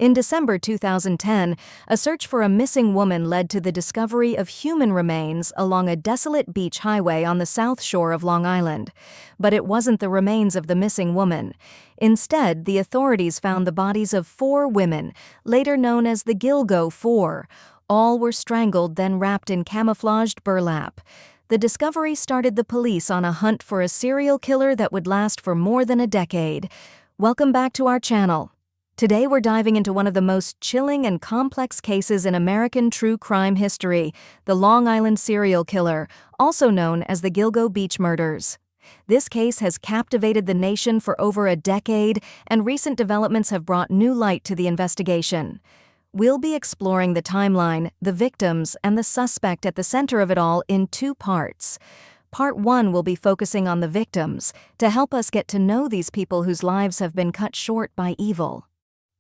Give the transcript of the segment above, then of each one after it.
In December 2010, a search for a missing woman led to the discovery of human remains along a desolate beach highway on the south shore of Long Island. But it wasn't the remains of the missing woman. Instead, the authorities found the bodies of 4 women, later known as the Gilgo Four. All were strangled, then wrapped in camouflaged burlap. The discovery started the police on a hunt for a serial killer that would last for more than a decade. Welcome back to our channel. Today we're diving into one of the most chilling and complex cases in American true crime history, the Long Island serial killer, also known as the Gilgo Beach murders. This case has captivated the nation for over a decade, and recent developments have brought new light to the investigation. We'll be exploring the timeline, the victims, and the suspect at the center of it all in 2 parts. Part 1 will be focusing on the victims, to help us get to know these people whose lives have been cut short by evil.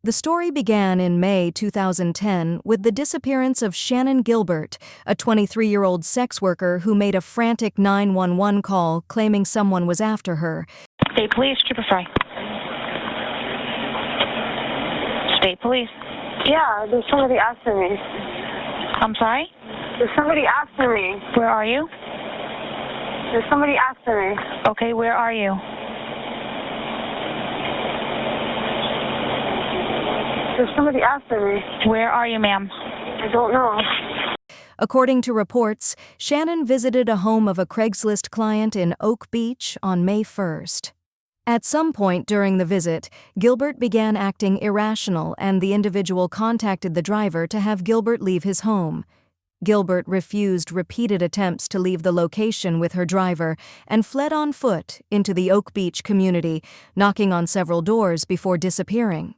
The story began in May 2010 with the disappearance of Shannan Gilbert, a 23-year-old sex worker who made a frantic 911 call claiming someone was after her. State Police, Trooper Fry. State Police. Yeah, there's somebody after me. I'm sorry? There's somebody after me. Where are you? There's somebody after me. Okay, where are you? There's somebody after me. Where are you, ma'am? I don't know. According to reports, Shannan visited a home of a Craigslist client in Oak Beach on May 1st. At some point during the visit, Gilbert began acting irrational, and the individual contacted the driver to have Gilbert leave his home. Gilbert refused repeated attempts to leave the location with her driver and fled on foot into the Oak Beach community, knocking on several doors before disappearing.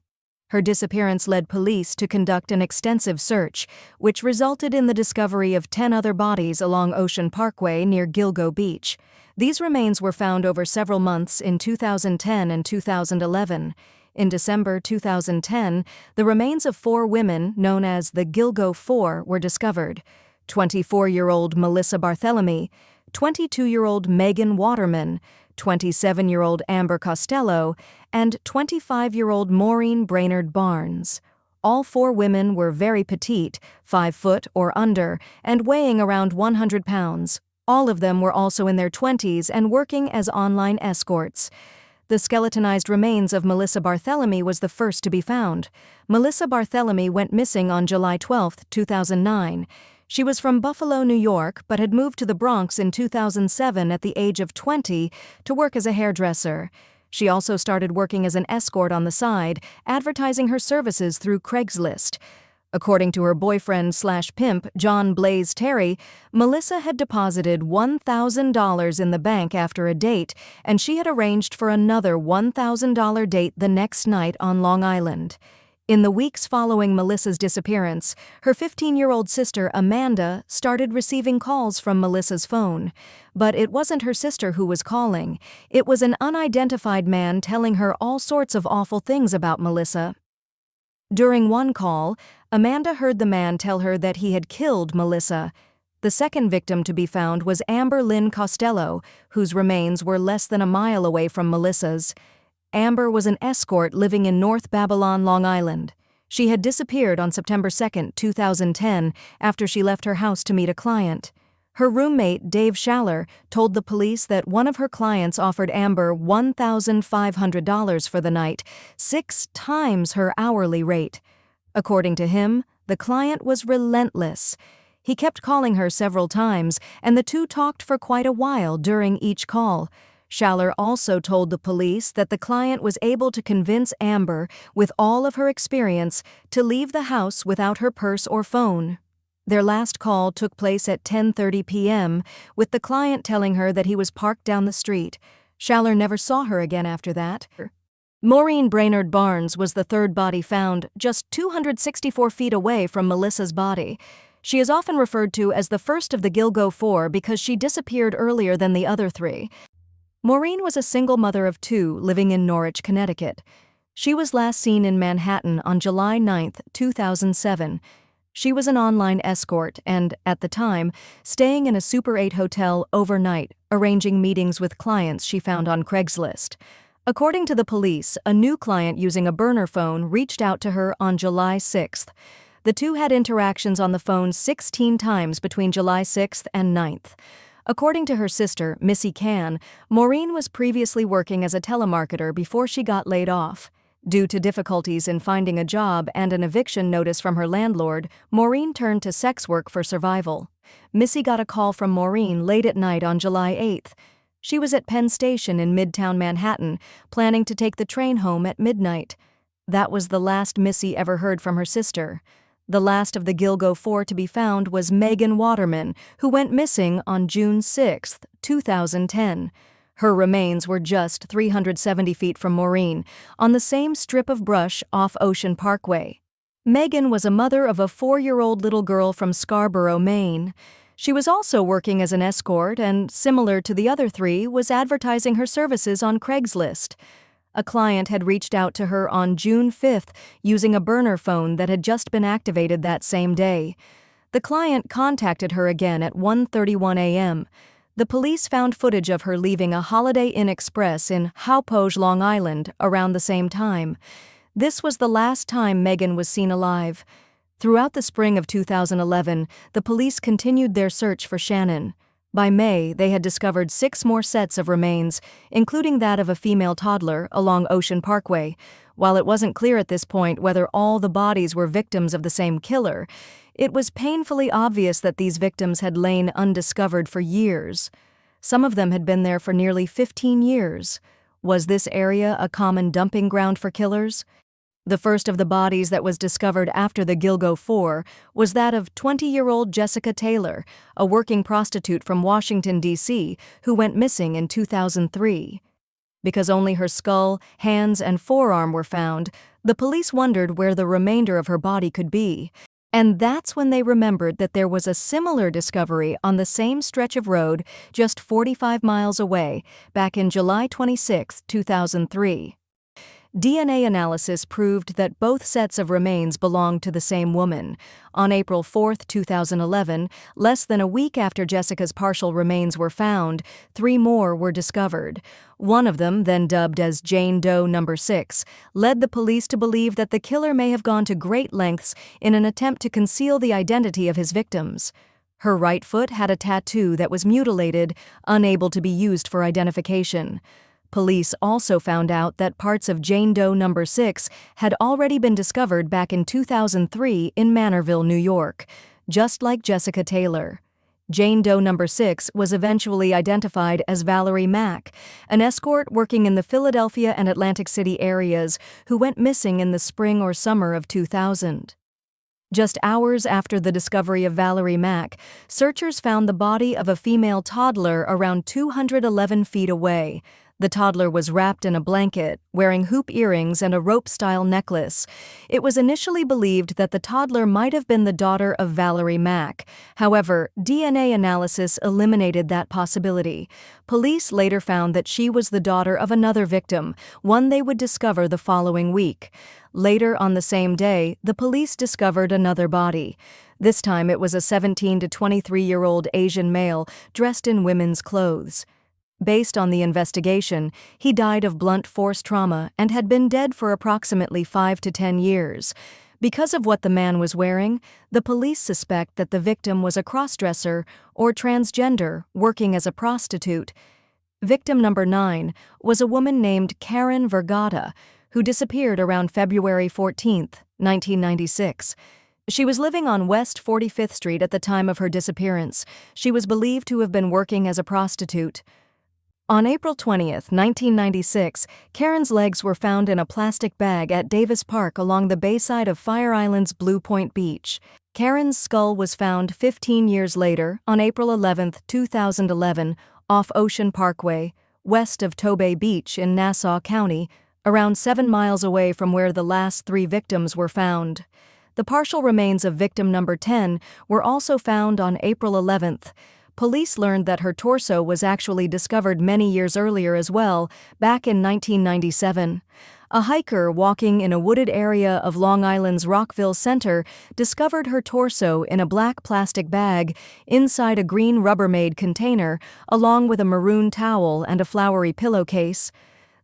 Her disappearance led police to conduct an extensive search, which resulted in the discovery of 10 other bodies along Ocean Parkway near Gilgo Beach. These remains were found over several months in 2010 and 2011. In December 2010, the remains of 4 women, known as the Gilgo Four, were discovered. 24-year-old Melissa Barthelemy, 22-year-old Megan Waterman, 27-year-old Amber Costello, and 25-year-old Maureen Brainard-Barnes. All 4 women were very petite, 5 foot or under, and weighing around 100 pounds. All of them were also in their 20s and working as online escorts. The skeletonized remains of Melissa Barthelemy was the first to be found. Melissa Barthelemy went missing on July 12, 2009. She was from Buffalo, New York, but had moved to the Bronx in 2007 at the age of 20 to work as a hairdresser. She also started working as an escort on the side, advertising her services through Craigslist. According to her boyfriend/pimp, John Blaze Terry, Melissa had deposited $1,000 in the bank after a date, and she had arranged for another $1,000 date the next night on Long Island. In the weeks following Melissa's disappearance, her 15-year-old sister, Amanda, started receiving calls from Melissa's phone. But it wasn't her sister who was calling. It was an unidentified man telling her all sorts of awful things about Melissa. During one call, Amanda heard the man tell her that he had killed Melissa. The second victim to be found was Lynn Costello, whose remains were less than a mile away from Melissa's. Amber was an escort living in North Babylon, Long Island. She had disappeared on September 2, 2010, after she left her house to meet a client. Her roommate, Dave Schaller, told the police that one of her clients offered Amber $1,500 for the night, 6 times her hourly rate. According to him, the client was relentless. He kept calling her several times, and the two talked for quite a while during each call. Schaller also told the police that the client was able to convince Amber, with all of her experience, to leave the house without her purse or phone. Their last call took place at 10:30 p.m., with the client telling her that he was parked down the street. Schaller never saw her again after that. Maureen Brainard-Barnes was the third body found, just 264 feet away from Melissa's body. She is often referred to as the first of the Gilgo Four because she disappeared earlier than the other 3. Maureen was a single mother of 2 living in Norwich, Connecticut. She was last seen in Manhattan on July 9, 2007. She was an online escort and, at the time, staying in a Super 8 hotel overnight, arranging meetings with clients she found on Craigslist. According to the police, a new client using a burner phone reached out to her on July 6th. The two had interactions on the phone 16 times between July 6th and 9th. According to her sister, Missy Can, Maureen was previously working as a telemarketer before she got laid off. Due to difficulties in finding a job and an eviction notice from her landlord, Maureen turned to sex work for survival. Missy got a call from Maureen late at night on July 8th. She was at Penn Station in Midtown Manhattan, planning to take the train home at midnight. That was the last Missy ever heard from her sister. The last of the Gilgo Four to be found was Megan Waterman, who went missing on June 6, 2010. Her remains were just 370 feet from Maureen, on the same strip of brush off Ocean Parkway. Megan was a mother of a 4-year-old little girl from Scarborough, Maine. She was also working as an escort and, similar to the other three, was advertising her services on Craigslist. A client had reached out to her on June 5th using a burner phone that had just been activated that same day. The client contacted her again at 1:31 a.m. The police found footage of her leaving a Holiday Inn Express in Hauppauge, Long Island, around the same time. This was the last time Megan was seen alive. Throughout the spring of 2011, the police continued their search for Shannan. By May, they had discovered 6 more sets of remains, including that of a female toddler, along Ocean Parkway. While it wasn't clear at this point whether all the bodies were victims of the same killer, it was painfully obvious that these victims had lain undiscovered for years. Some of them had been there for nearly 15 years. Was this area a common dumping ground for killers? The first of the bodies that was discovered after the Gilgo Four was that of 20-year-old Jessica Taylor, a working prostitute from Washington, D.C., who went missing in 2003. Because only her skull, hands, and forearm were found, the police wondered where the remainder of her body could be. And that's when they remembered that there was a similar discovery on the same stretch of road just 45 miles away, back in July 26, 2003. DNA analysis proved that both sets of remains belonged to the same woman. On April 4, 2011, less than a week after Jessica's partial remains were found, 3 more were discovered. One of them, then dubbed as Jane Doe No. 6, led the police to believe that the killer may have gone to great lengths in an attempt to conceal the identity of his victims. Her right foot had a tattoo that was mutilated, unable to be used for identification. Police also found out that parts of Jane Doe No. 6 had already been discovered back in 2003 in Manorville, New York, just like Jessica Taylor. Jane Doe No. 6 was eventually identified as Valerie Mack, an escort working in the Philadelphia and Atlantic City areas who went missing in the spring or summer of 2000. Just hours after the discovery of Valerie Mack, searchers found the body of a female toddler around 211 feet away. The toddler was wrapped in a blanket, wearing hoop earrings and a rope-style necklace. It was initially believed that the toddler might have been the daughter of Valerie Mack. However, DNA analysis eliminated that possibility. Police later found that she was the daughter of another victim, one they would discover the following week. Later on the same day, the police discovered another body. This time it was a 17 to 23-year-old Asian male dressed in women's clothes. Based on the investigation, he died of blunt force trauma and had been dead for approximately 5 to 10 years. Because of what the man was wearing, the police suspect that the victim was a crossdresser or transgender working as a prostitute. Victim number 9 was a woman named Karen Vergata, who disappeared around February 14, 1996. She was living on West 45th Street at the time of her disappearance. She was believed to have been working as a prostitute. On April 20, 1996, Karen's legs were found in a plastic bag at Davis Park along the bayside of Fire Island's Blue Point Beach. Karen's skull was found 15 years later, on April 11, 2011, off Ocean Parkway, west of Tobay Beach in Nassau County, around 7 miles away from where the last 3 victims were found. The partial remains of victim number 10 were also found on April 11th. Police learned that her torso was actually discovered many years earlier as well, back in 1997. A hiker walking in a wooded area of Long Island's Rockville Center discovered her torso in a black plastic bag inside a green Rubbermaid container, along with a maroon towel and a flowery pillowcase.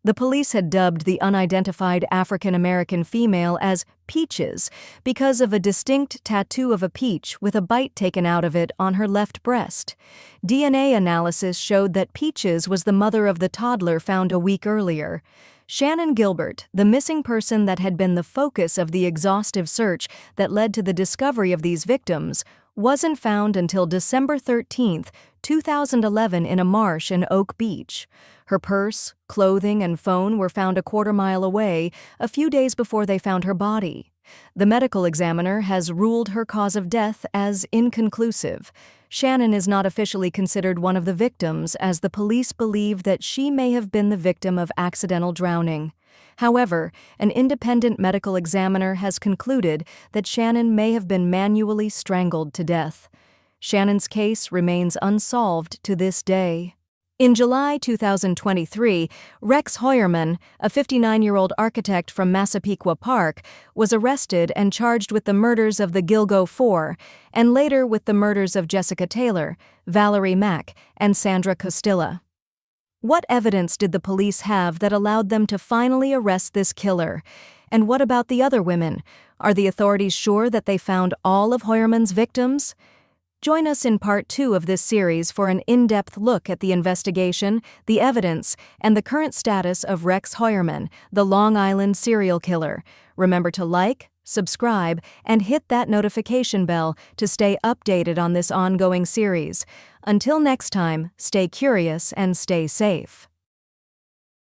The police had dubbed the unidentified African-American female as Peaches because of a distinct tattoo of a peach with a bite taken out of it on her left breast. DNA analysis showed that Peaches was the mother of the toddler found a week earlier. Shannan Gilbert, the missing person that had been the focus of the exhaustive search that led to the discovery of these victims, wasn't found until December 13, 2011 in a marsh in Oak Beach. Her purse, clothing, and phone were found a quarter-mile away, a few days before they found her body. The medical examiner has ruled her cause of death as inconclusive. Shannan is not officially considered one of the victims, as the police believe that she may have been the victim of accidental drowning. However, an independent medical examiner has concluded that Shannan may have been manually strangled to death. Shannan's case remains unsolved to this day. In July 2023, Rex Heuermann, a 59-year-old architect from Massapequa Park, was arrested and charged with the murders of the Gilgo Four, and later with the murders of Jessica Taylor, Valerie Mack, and Sandra Costello. What evidence did the police have that allowed them to finally arrest this killer? And what about the other women? Are the authorities sure that they found all of Heuermann's victims? Join us in part 2 of this series for an in-depth look at the investigation, the evidence, and the current status of Rex Heuermann, the Long Island serial killer. Remember to like, subscribe, and hit that notification bell to stay updated on this ongoing series. Until next time, stay curious and stay safe.